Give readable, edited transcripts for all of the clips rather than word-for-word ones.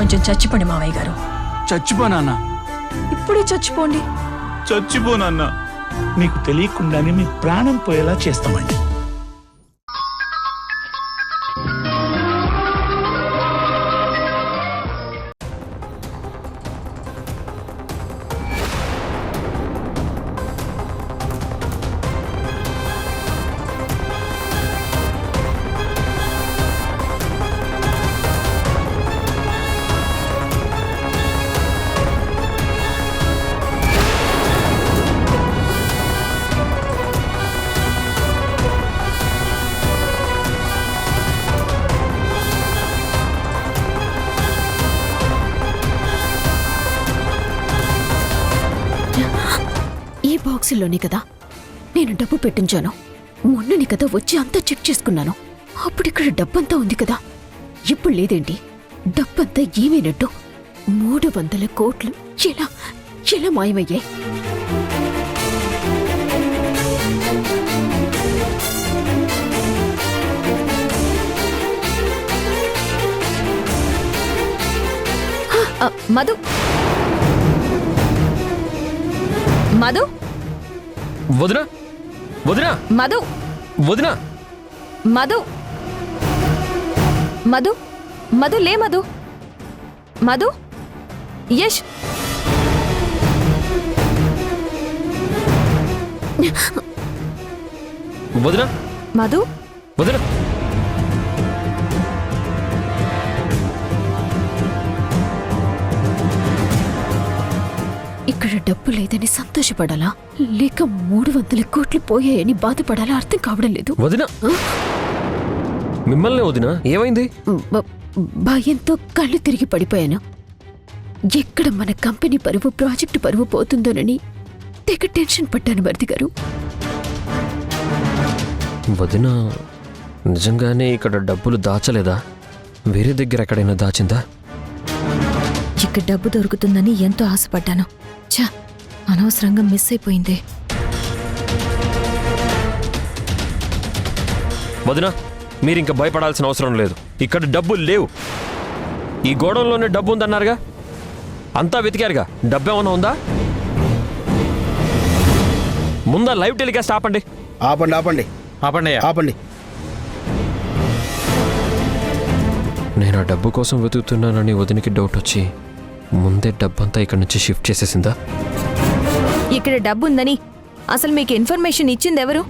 కొంచెం చచ్చిపోండి మావయ్య గారు. చచ్చిపోనా? ఇప్పుడే చచ్చిపోండి. చచ్చిపోనన్నా. మీకు తెలియకుండానే మీ ప్రాణం పోయేలా చేస్తామండి. బాక్సుల్లోనే కదా నేను డబ్బు పెట్టించాను. మొన్నని కదా వచ్చి అంతా చెక్ చేసుకున్నాను. అప్పుడు ఇక్కడ డబ్బంతా ఉంది కదా, ఇప్పుడు లేదేంటి? డబ్బంతా ఏమైనట్టు? 300 కోట్లు ఎలా ఎలా మాయమయ్యాయి? మధు మధు వదినా వదినా మధు వదినా మధు మధు మధు లే మధు మధు యష్ వదినా మధు వదినా ఇక్కడ డబ్బు లేదని సంతోషపడాలా లేక 300 కోట్లు పోయాయని బాధపడాలా అర్థం కావడం లేదు. వదినా మిమ్మల్ని వదినా ఏమైంది? భయంతో కళ్ళు తిరిగి పడిపోయాను. ఎక్కడ మన కంపెనీ పరువు ప్రాజెక్టు పరువు పోతుందోనని తెగ టెన్షన్ పడ్డాను భర్తి గారు. వదినా నిజంగానే ఇక్కడ డబ్బులు దాచలేదా? వేరే దగ్గర ఎక్కడైనా దాచిందా? ఇక్కడ డబ్బు దొరుకుతుందని ఎంతో ఆశపడ్డాను. ఛా, అనవసరంగా మిస్ అయిపోయింది. వదినా మీరింక భయపడాల్సిన అవసరం లేదు. ఇక్కడ డబ్బులు లేవు. ఈ గోడంలోనే డబ్బు ఉందన్నారుగా, అంతా వెతికారుగా. డబ్బేమన్నా ఉందా? ముందా లైవ్ టెలికాస్ట్ ఆపండి. ఆపండి ఆపండి ఆపండి ఆపండి. నేను ఆ డబ్బు కోసం వెతుకుతున్నానని వదినికి డౌట్ వచ్చి ముందే డబ్బంతా ఇక్కడి నుంచి షిఫ్ట్ చేసేసిందా? ఇక్కడ డబ్బు ఉందని అసలు మీకు ఇన్ఫర్మేషన్ ఇచ్చింది ఎవరు?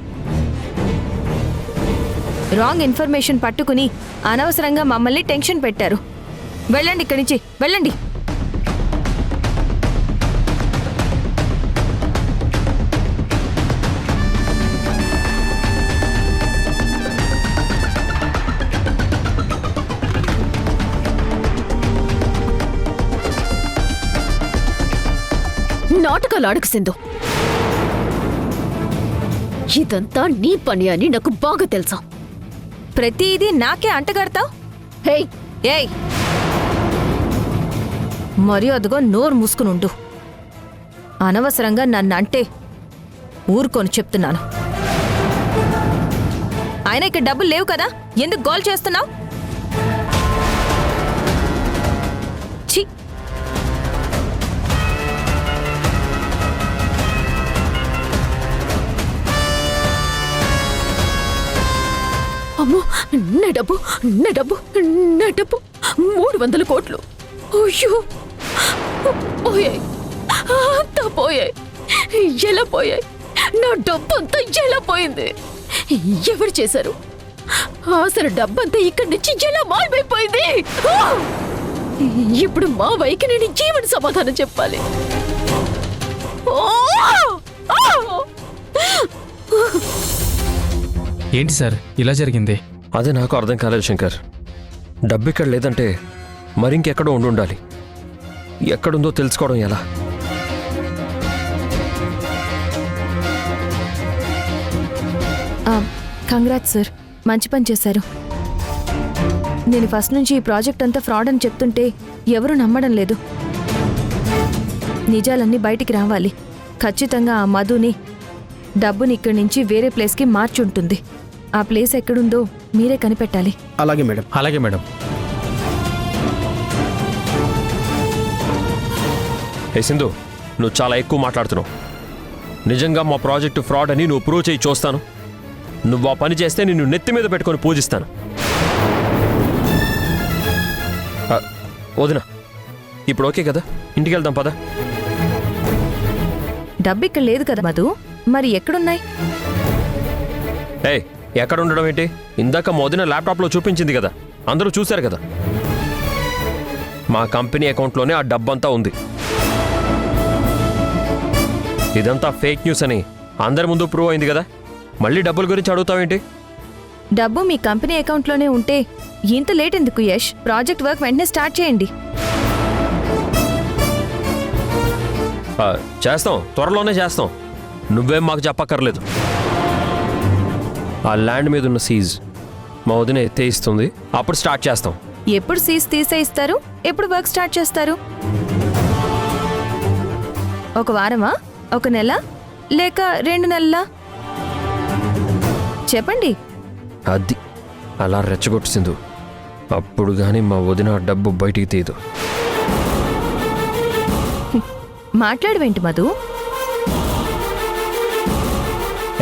రాంగ్ ఇన్ఫర్మేషన్ పట్టుకుని అనవసరంగా మమ్మల్ని టెన్షన్ పెట్టారు. వెళ్ళండి ఇక్కడి నుంచి, వెళ్ళండి. నాటకాలు ఆడకు సింధు. ఇదంతా నీ పని అని నాకు బాగా తెలుసా. ప్రతిదీ నాకే అంటగడతావు. హే ఏయ్, మర్యాదగా నోరు మూసుకునుండు. అనవసరంగా నన్ను అంటే ఊరుకొని చెప్తున్నాను. ఆయన ఇక్కడ డబ్బులు లేవు కదా, ఎందుకు గోల్ చేస్తున్నావు? ఛీ, అమ్మో, నా డబ్బు నా డబ్బు నా డబ్బు 300 కోట్లు. అయ్యో పోయాయి, అంతా పోయాయి. ఎలా పోయాయి? నా డబ్బు అంతా ఎలా పోయింది? ఎవరు చేశారు? అసలు డబ్బంతా ఇక్కడి నుంచి ఎలా మాయమైపోయింది? ఇప్పుడు మా వైకి నేను జీవన సమాధానం చెప్పాలి. ఏంటి సార్ ఇలా జరిగింది? అదే నాకు అర్థం కాలేదు శంకర్. డబ్బు ఇక్కడ లేదంటే మరింకెక్కడో ఉండాలి. ఎక్కడుందో తెలుసుకోవడం ఎలా? కంగ్రాట్స్ సార్, మంచి పని చేశారు. నేను ఫస్ట్ నుంచి ఈ ప్రాజెక్ట్ అంతా ఫ్రాడ్ అని చెప్తుంటే ఎవరూ నమ్మడం లేదు. నిజాలన్నీ బయటికి రావాలి. ఖచ్చితంగా ఆ మధుని డబ్బుని ఇక్కడి నుంచి వేరే ప్లేస్కి మార్చుంటుంది. ఆ ప్లేస్ ఎక్కడుందో మీరే కనిపెట్టాలి. అలాగే మేడం. అలాగే మేడం. ఏ సింధు, నువ్వు చాలా ఎక్కువ మాట్లాడుతున్నావు. నిజంగా మా ప్రాజెక్టు ఫ్రాడ్ అని నువ్వు ప్రూవ్ చేయి చూస్తాను. నువ్వు ఆ పని చేస్తే నిన్ను నెత్తి మీద పెట్టుకొని పూజిస్తాను. వదినా, ఇప్పుడు ఓకే కదా? ఇంటికి వెళ్దాం పద. డబ్బు ఇక్కడ లేదు కదా మధు, మరి ఎక్కడున్నాయి? ఏయ్, ఎక్కడ ఉండడం ఏంటి? ఇందాక మా వదిన ల్యాప్టాప్లో చూపించింది కదా, అందరూ చూశారు కదా. మా కంపెనీ అకౌంట్లోనే ఆ డబ్బంతా ఉంది. ఇదంతా ఫేక్ న్యూస్ అని అందరి ముందు ప్రూవ్ అయింది కదా, మళ్ళీ డబ్బుల గురించి అడుగుతావేంటి? డబ్బు మీ కంపెనీ అకౌంట్లోనే ఉంటే ఇంత లేట్ ఎందుకు యష్? ప్రాజెక్ట్ వర్క్ వెంటనే స్టార్ట్ చేయండి. చేస్తాం, త్వరలోనే చేస్తాం. నువ్వేం మాకు చెప్పక్కర్లేదు. ఆ ల్యాండ్ మీద ఉన్న సీజ్ మా వదిన ఎత్తేయిస్తుంది, అప్పుడు స్టార్ట్ చేస్తాం. ఎప్పుడు సీజ్ తీసేయిస్తారు? ఎప్పుడు వర్క్ స్టార్ట్ చేస్తారు? ఒక వారమా, ఒక నెల, లేక 2 నెలలా? చెప్పండి. అది అలా రెచ్చగొట్టిసింది, అప్పుడు కానీ మా వదిన ఆ డబ్బు బయటికి తీయదు. మాట్లాడవేంటి మధు?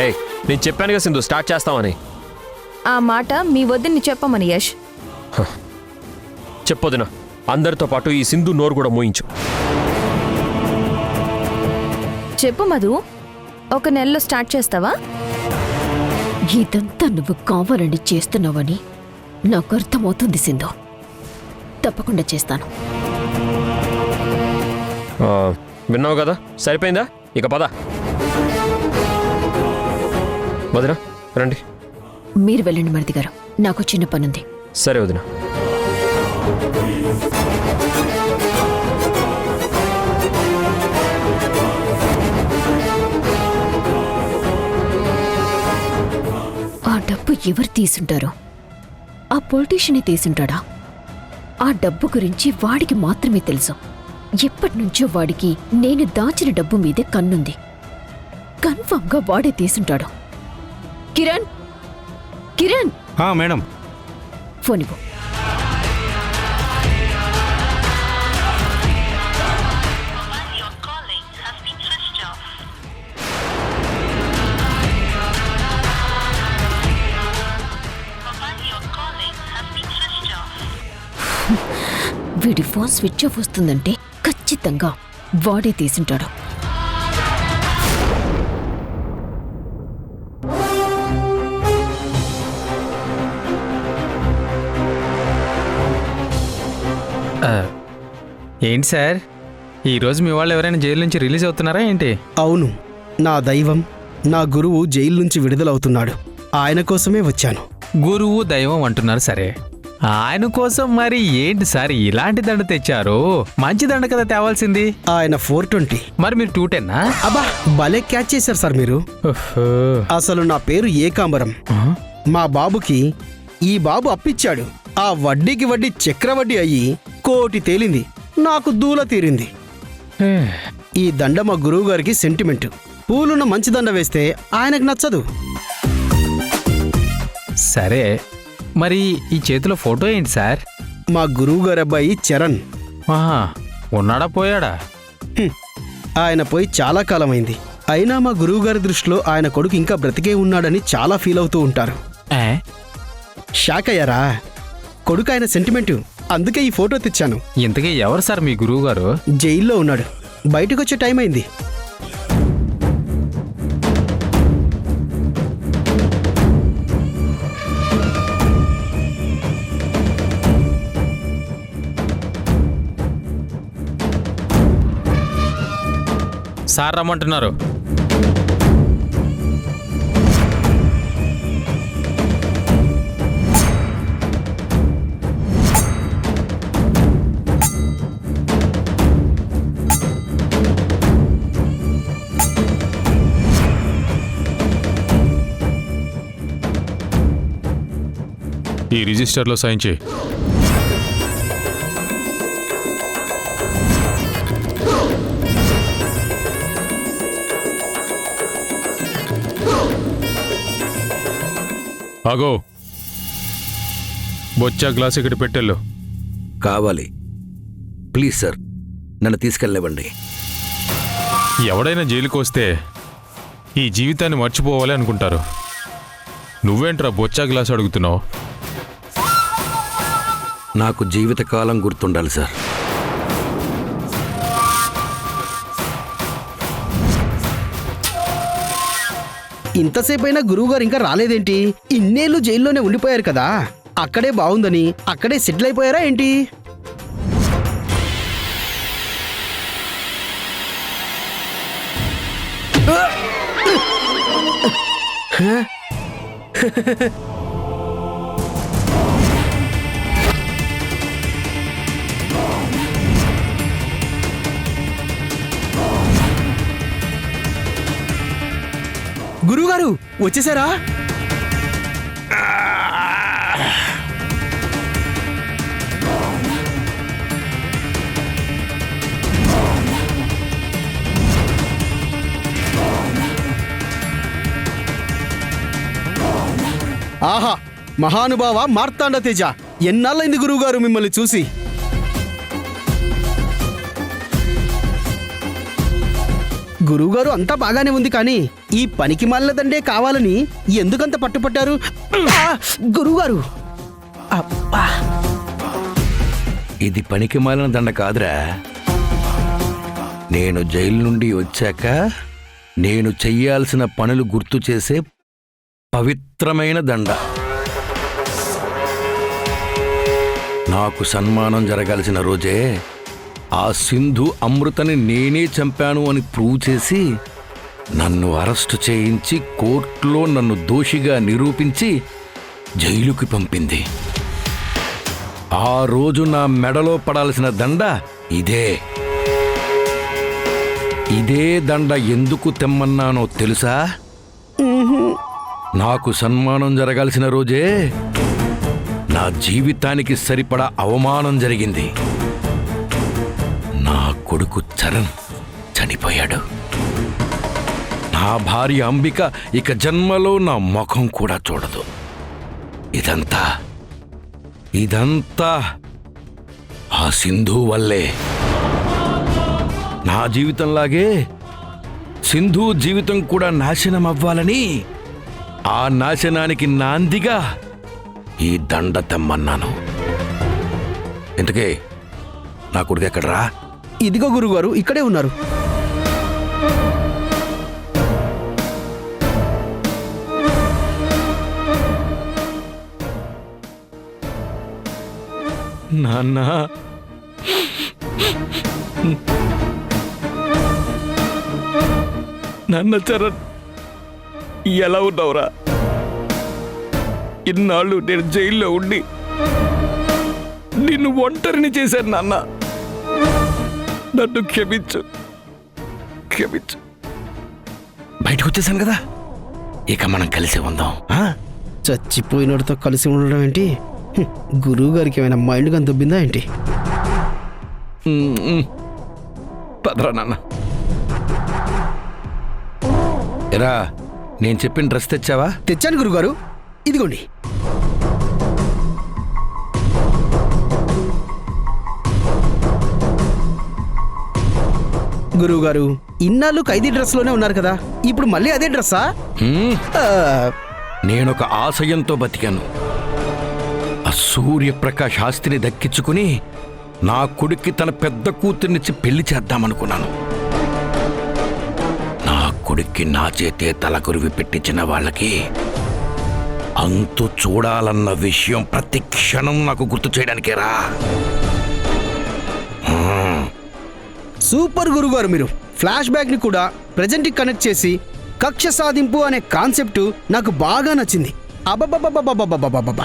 ఏయ్, నేను చెప్పాను కదా సింధు, స్టార్ట్ చేస్తామని. ఆ మాట మీ వద్దని చెప్పమని యష్. చెప్పొదినా, అందరితో పాటు ఈ సింధు నోరు కూడా మోయించు. చెప్పు మధు, ఒక నెలలో స్టార్ట్ చేస్తావా? ఇదంతా నువ్వు కావాలని చేస్తున్నావని నాకు అర్థమవుతుంది సింధు. తప్పకుండా చేస్తాను. విన్నావు కదా, సరిపోయిందా? ఇక పద. వదినా రండి. మీరు వెళ్ళండి మరిది గారు, నాకు చిన్న పనుంది. సరే వదినా. ఆ డబ్బు ఎవరు తీసుంటారో? ఆ పొలిటీషియనే తీసుంటాడా? ఆ డబ్బు గురించి వాడికి మాత్రమే తెలుసు. ఎప్పటినుంచో వాడికి నేను దాచిన డబ్బు మీదే కన్నుంది. కన్ఫర్మ్గా వాడే తీసుంటాడు. కిరణ్, కిరణ్, మేడం. ఫోన్ ఇవ్వు. వీడి ఫోన్ స్విచ్ ఆఫ్ వస్తుందంటే ఖచ్చితంగా వాడే తీసుంటాడు. ఏంటి సార్, ఈరోజు మీ వాళ్ళు ఎవరైనా జైలు నుంచి రిలీజ్ అవుతున్నారా ఏంటి? అవును, నా దైవం, నా గురువు జైలు నుంచి విడుదలవుతున్నాడు. ఆయన కోసమే వచ్చాను. గురువు దైవం అంటున్నారు సరే, ఆయన కోసం మరి ఏంటి సార్ ఇలాంటి దండ తెచ్చారు? మంచి దండ కదా తేవాల్సింది. ఆయన 420. మరి మీరు 210? అబ్బా, భలే క్యాచ్ చేశారు సార్ మీరు. అసలు నా పేరు ఏకాంబరం. మా బాబుకి ఈ బాబు అప్పిచ్చాడు. ఆ వడ్డీకి వడ్డీ చక్రవడ్డీ అయ్యి 1 కోటి తేలింది. నాకు దూల తీరింది. ఈ దండ మా గురువు గారికి సెంటిమెంట్. పూలున్న మంచి దండ వేస్తే ఆయనకు నచ్చదు. సరే, మరి ఈ చేతిలో ఫోటో ఏంటి సార్? మా గురువు గారి అబ్బాయి చరణ్. ఆహా, ఉన్నాడా పోయాడా? ఆయన పోయి చాలా కాలమైంది. అయినా మా గురువు గారి దృష్టిలో ఆయన కొడుకు ఇంకా బ్రతికే ఉన్నాడని చాలా ఫీల్ అవుతూ ఉంటారు. షాక్ అయ్యారా? కొడుకు ఆయన సెంటిమెంటు, అందుకే ఈ ఫోటో తెచ్చాను. ఇంతకీ ఎవరు సార్ మీ గురువు గారు? జైల్లో ఉన్నాడు, బయటకు వచ్చే టైం అయింది. సార్ రమ్మంటున్నారు. ఈ రిజిస్టర్లో సైన్ చేయి. ఆగో, బొచ్చా గ్లాస్ ఇక్కడ పెట్టెళ్ళు. కావాలి ప్లీజ్ సార్, నన్ను తీసుకెళ్ళనివ్వండి. ఎవడైనా జైలుకి వస్తే ఈ జీవితాన్ని మర్చిపోవాలి అనుకుంటారు. నువ్వేంట్రా బొచ్చా గ్లాస్ అడుగుతున్నావు? నాకు జీవితకాలం గుర్తుండాలి సార్. ఇంతసేపైనా గురువుగారు ఇంకా రాలేదేంటి? ఇన్నేళ్ళు జైల్లోనే ఉండిపోయారు కదా, అక్కడే బాగుందని అక్కడే సెటిల్ అయిపోయారా ఏంటి? గురువుగారు వచ్చేసారా? ఆహా, మహానుభావ మార్తాండ తేజ, ఎన్నాళ్ళైంది గురువుగారు మిమ్మల్ని చూసి. గురువుగారు అంతా బాగానే ఉంది, కానీ ఈ పనికి మాలినదండే కావాలని ఎందుకంత పట్టుపట్టారు? గురువుగారు, అబ్బా! ఇది పనికి మాలిన దండ కాదురా. నేను జైలు నుండి వచ్చాక నేను చెయ్యాల్సిన పనులు గుర్తు చేసే పవిత్రమైన దండ. నాకు సన్మానం జరగాల్సిన రోజే ఆ సింధు అమృతని నేనే చంపాను అని ప్రూవ్ చేసి నన్ను అరెస్టు చేయించి కోర్టులో నన్ను దోషిగా నిరూపించి జైలుకి పంపింది. ఆ రోజు నా మెడలో పడాల్సిన దండ ఇదే. ఇదే దండ ఎందుకు తెమ్మన్నానో తెలుసా? నాకు సన్మానం జరగాల్సిన రోజే నా జీవితానికి సరిపడా అవమానం జరిగింది. నా కొడుకు చరణ్ చనిపోయాడు. నా భార్య అంబిక ఇక జన్మలో నా ముఖం కూడా చూడదు. ఇదంతా ఆ సింధు వల్లే. నా జీవితంలాగే సింధు జీవితం కూడా నాశనం అవ్వాలని, ఆ నాశనానికి నాందిగా ఈ దండ తెమ్మన్నాను. ఇంతకే నా కొడుకు ఎక్కడరా? ఇదిగో గురువుగారు, ఇక్కడే ఉన్నారు. నాన్న, నాన్న చరణ్, ఎలా ఉన్నావురా? ఇన్నాళ్ళు నేను జైల్లో ఉండి నిన్ను ఒంటరిని చేశాను నాన్న. నన్ను క్షమించు. బయటకు వచ్చేసాను కదా, ఇక మనం కలిసి ఉందాం. చచ్చిపోయినోడితో కలిసి ఉండడం ఏంటి? గురువు గారికి ఏమైనా మైండ్ గన్ దొబ్బిందా ఏంటి? పదరా నాన్న. ఎరా, నేను చెప్పిన డ్రెస్ తెచ్చావా? తెచ్చాను గురుగారు, ఇదిగోండి. గురువుగారు, ఇన్నాళ్ళు ఖైదీ డ్రెస్ లోనే ఉన్నారు కదా, ఇప్పుడు మళ్ళీ అదే డ్రెస్సా? నేనొక ఆశయంతో బతికాను. ఆ సూర్యప్రకాష్ ఆస్తిని దక్కించుకుని నా కొడుక్కి తన పెద్ద కూతుర్నిచ్చి పెళ్లి చేద్దామనుకున్నాను. నా కొడుక్కి నా చేతే తలకొరివి పెట్టించిన వాళ్ళకి అంతు చూడాలన్న విషయం ప్రతి క్షణం నాకు గుర్తు చేయడానికేరా. సూపర్ గురుగారు, మీరు ఫ్లాష్ బ్యాక్ ని కూడా ప్రెజెంట్ కి కనెక్ట్ చేసి కక్ష సాధింపు అనే కాన్సెప్ట్ నాకు బాగా నచ్చింది. అబ్బబ్బబ్బబ్బబ్బబ్బబ్బబ్బబ్బ.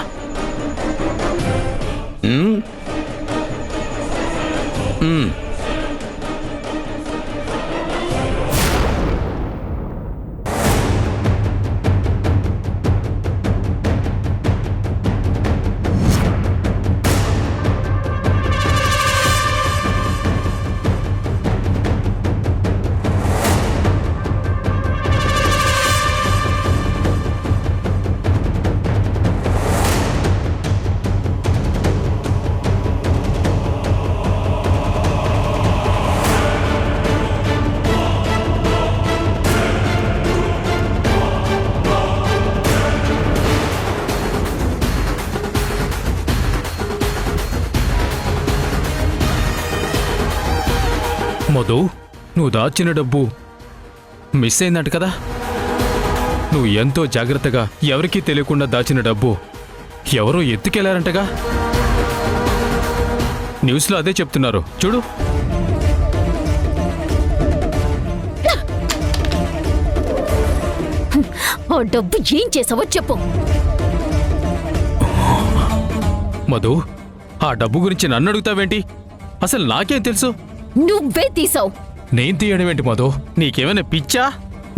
మధు, నువ్వు దాచిన డబ్బు మిస్ అయిందంట కదా. నువ్వు ఎంతో జాగ్రత్తగా ఎవరికీ తెలియకుండా దాచిన డబ్బు ఎవరో ఎత్తుకెళ్లారంటగా. న్యూస్లో అదే చెప్తున్నారు చూడు. ఆ డబ్బు ఏం చేసావో చెప్పు. మధు, ఆ డబ్బు గురించి నన్ను అడుగుతావేంటి? అసలు నాకేం తెలుసు? నువ్వే తీసావు. నేను తీయడం ఏంటి మధు? నీకేమైనా పిచ్చా?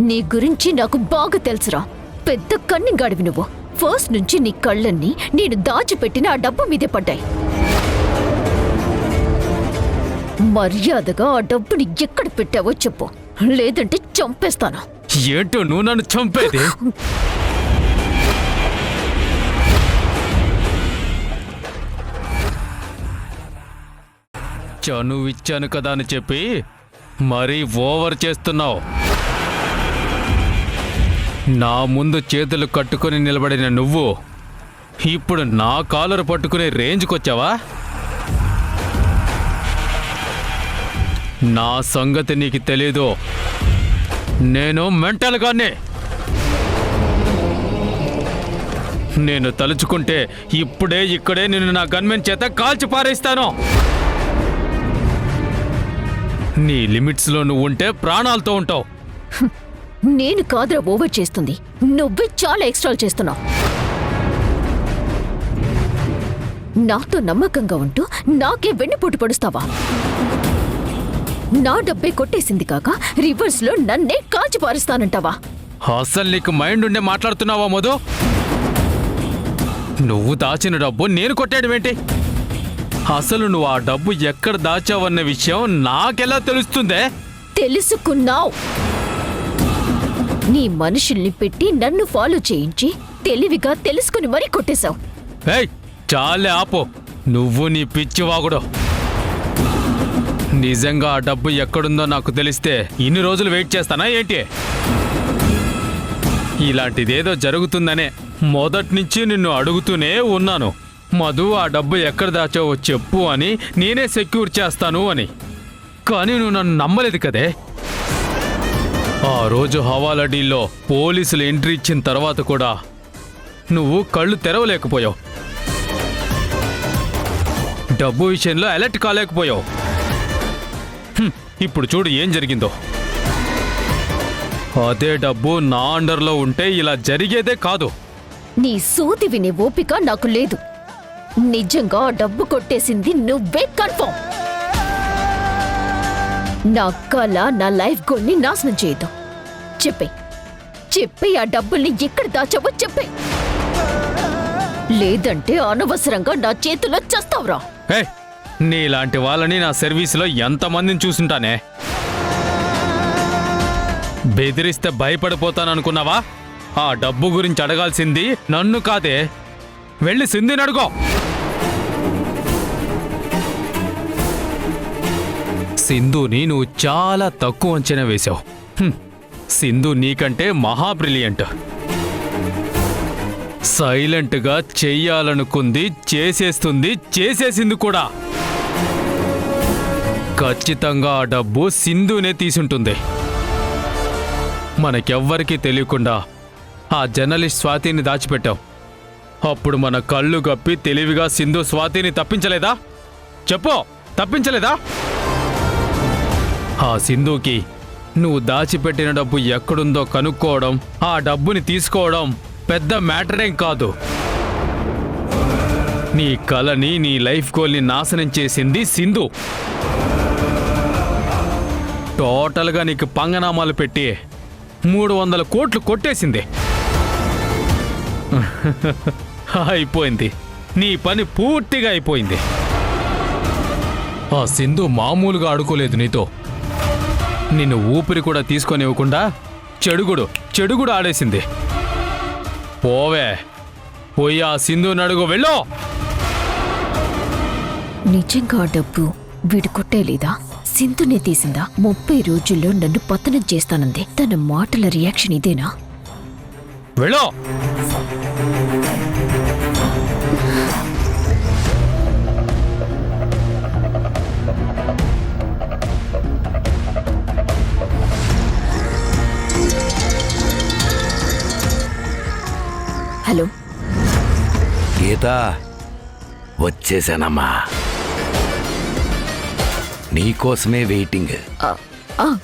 నీ గురించి నాకు బాగా తెలుసురా. పెద్ద కన్నిగాడివి నువ్వు. ఫస్ట్ నుంచి నీ కళ్ళన్నీ నేను దాచిపెట్టిన ఆ డబ్బు మీదే పడ్డాయి. మర్యాదగా ఆ డబ్బుని ఎక్కడ పెట్టావో చెప్పు, లేదంటే చంపేస్తాను. ఏంటో నువ్వు నన్ను చంపేది? చనువు ఇచ్చాను కదా అని చెప్పి మరీ ఓవర్ చేస్తున్నావు. నా ముందు చేతులు కట్టుకొని నిలబడిన నువ్వు ఇప్పుడు నా కాలర్ పట్టుకునే రేంజ్కొచ్చావా? నా సంగతి నీకు తెలీదు. నేను మెంటల్గానే. నేను తలుచుకుంటే ఇప్పుడే ఇక్కడే నిన్ను నా గన్మెన్ చేత కాల్చి పారేస్తాను. నీ లిమిట్స్లో నువ్వు ఉంటే ప్రాణాలతో ఉంటావు. నేను కాదురా ఓవర్ చేస్తుంది, నువ్వే చాలా ఎక్స్ట్రాల్ చేస్తున్నావు. నాతో నమ్మకంగా ఉంటూ నాకే వెన్నుపోటు పడుస్తావా? నా డబ్బే కొట్టేసింది కాక రివర్స్ లో నన్నే కాల్చి పారుస్తానంటావా? అసలు నీకు మైండ్ ఉండే మాట్లాడుతున్నావా మధు? నువ్వు దాచిన డబ్బు నేను కొట్టాడు ఏంటి? అసలు నువ్వు ఆ డబ్బు ఎక్కడ దాచావన్న విషయం నాకెలా తెలుస్తుందే? తెలుసుకున్నావు. నీ మనుషుల్ని పెట్టి నన్ను ఫాలో చేయించి తెలివిగా తెలుసుకుని మరీ కొట్టేశావు. ఏయ్, చాలే ఆపు. నువ్వు నీ పిచ్చివాగుడు. నిజంగా ఆ డబ్బు ఎక్కడుందో నాకు తెలిస్తే ఇన్ని రోజులు వెయిట్ చేస్తానా ఏంటి? ఇలాంటిదేదో జరుగుతుందనే మొదటి నుంచి నిన్ను అడుగుతూనే ఉన్నాను. మధు, ఆ డబ్బు ఎక్కడ దాచావో చెప్పు అని, నేనే సెక్యూర్ చేస్తాను అని. కానీ నువ్వు నన్ను నమ్మలేదు కదే. ఆ రోజు హవాలా డీల్లో పోలీసులు ఎంట్రీ ఇచ్చిన తర్వాత కూడా నువ్వు కళ్ళు తెరవలేకపోయావు. డబ్బు విషయంలో అలర్ట్ కాలేకపోయావు. ఇప్పుడు చూడు ఏం జరిగిందో. అదే డబ్బు నా అండర్లో ఉంటే ఇలా జరిగేదే కాదు. నీ సూది వినే ఓపిక నాకు లేదు. నిజంగా ఆ డబ్బు కొట్టేసింది నువ్వే కన్ఫర్మ్. నా కళ, నా లైఫ్ గోల్ని నాశనం చేయొద్దు. చెప్పే ఆ డబ్బుల్ని ఎక్కడ దాచావో చెప్పే, లేదంటే అనవసరంగా నా చేతిలో చస్తావురా. నీలాంటి వాళ్ళని నా సర్వీసులో ఎంతమందిని చూసుంటానే. బెదిరిస్తే భయపడిపోతాననుకున్నావా? ఆ డబ్బు గురించి అడగాల్సింది నన్ను కాదే, వెళ్ళి సింధిని అడుగో. సింధుని నువ్వు చాలా తక్కువ అంచనా వేశావు. సింధు నీకంటే మహా బ్రిలియంట్. సైలెంట్గా చెయ్యాలనుకుంది చేసేస్తుంది, చేసేసింది కూడా. ఖచ్చితంగా ఆ డబ్బు సింధునే తీసుంటుంది. మనకెవ్వరికీ తెలియకుండా ఆ జర్నలిస్ట్ స్వాతిని దాచిపెట్టావు. అప్పుడు మన కళ్ళు గప్పి తెలివిగా సింధు స్వాతిని తప్పించలేదా? చెప్పు, తప్పించలేదా? ఆ సింధుకి నువ్వు దాచిపెట్టిన డబ్బు ఎక్కడుందో కనుక్కోవడం, ఆ డబ్బుని తీసుకోవడం పెద్ద మ్యాటరేం కాదు. నీ కలని, నీ లైఫ్ గోల్ని నాశనం చేసింది సింధు. టోటల్గా నీకు పంగనామాలు పెట్టి 300 కోట్లు కొట్టేసింది. అయిపోయింది, నీ పని పూర్తిగా అయిపోయింది. ఆ సింధు మామూలుగా ఆడుకోలేదు నీతో. నిన్ను ఊపిరి కూడా తీసుకొనివ్వకుండా చెడుగుడు ఆడేసింది. పోయి ఆ సింధు నడుగు వెళ్ళు. నిజంగా ఆ డబ్బు వీడు కొట్టేలేదా? సింధునే తీసిందా? 30 రోజుల్లో నన్ను పతనం చేస్తానంది. తన మాటల రియాక్షన్ ఇదేనా? వెళ్ళు. హలో. గీత, వచ్చేసానమ్మా. నీకోసమే వెయిటింగ్. ఆ, ఆ,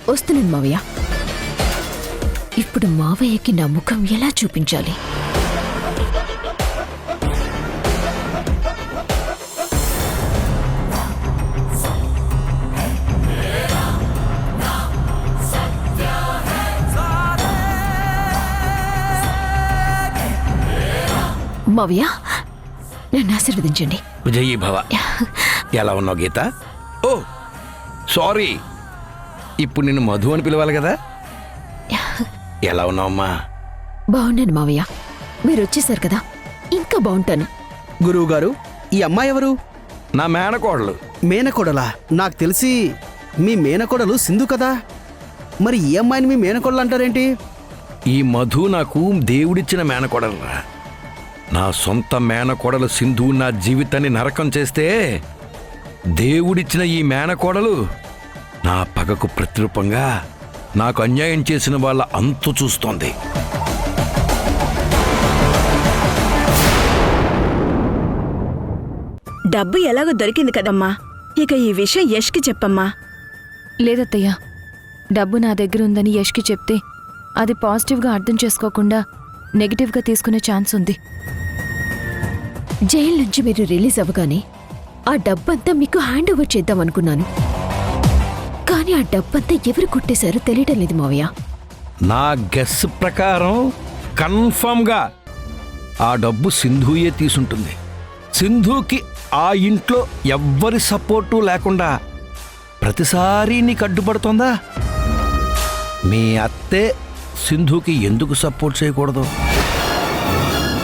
వస్తున్నాను మావయ్య. ఇప్పుడు మావయ్యకి నా ముఖం ఎలా చూపించాలి? మావయ్య, నన్ను ఆశీర్వదించండి. విజయీ భవ. ఎలా ఉన్నావు గీత? ఓ సారీ, ఇప్పుడు నిన్ను మధు అని పిలవాలి కదా. ఎలా ఉన్నావమ్మా? బాగున్నాను మావయ్య. మీరు వచ్చేసారు కదా, ఇంకా బాగుంటాను. గురువుగారు, ఈ అమ్మాయి ఎవరు? నా మేనకోడలు. మేనకోడలా? నాకు తెలిసి మీ మేనకోడలు సింధు కదా. మరి ఈ అమ్మాయిని మీ మేనకోడలు అంటారేంటి? ఈ మధు నాకు దేవుడిచ్చిన మేనకోడలురా. నా సొంత మేనకోడలు సింధు నా జీవితాన్ని నరకం చేస్తే, దేవుడిచ్చిన ఈ మేనకోడలు నా పగకు ప్రతిరూపంగా నాకు అన్యాయం చేసిన వాళ్ళ అంతు చూస్తోంది. డబ్బు ఎలాగో దొరికింది కదమ్మా, ఇక ఈ విషయం యష్కి చెప్పమ్మా. లేదత్తయ్య, డబ్బు నా దగ్గర ఉందని యష్కి చెప్తే అది పాజిటివ్గా అర్థం చేసుకోకుండా నెగిటివ్గా తీసుకునే ఛాన్స్ ఉంది. జైలు నుంచి మీరు రిలీజ్ అవ్వగానే ఆ డబ్బంతా మీకు హ్యాండ్ ఓవర్ చేద్దాం అనుకున్నాను. కానీ ఆ డబ్బంతా ఎవరు కొట్టేశారో తెలియటం లేదు మావయ్య. నా గెస్ ప్రకారం కన్ఫర్మ్గా ఆ డబ్బు సింధుయే తీసుంటుంది. సింధుకి ఆ ఇంట్లో ఎవ్వరి సపోర్టు లేకుండా ప్రతిసారి నీకు అడ్డుపడుతోందా? మీ అత్తే సింధుకి ఎందుకు సపోర్ట్ చేయకూడదు?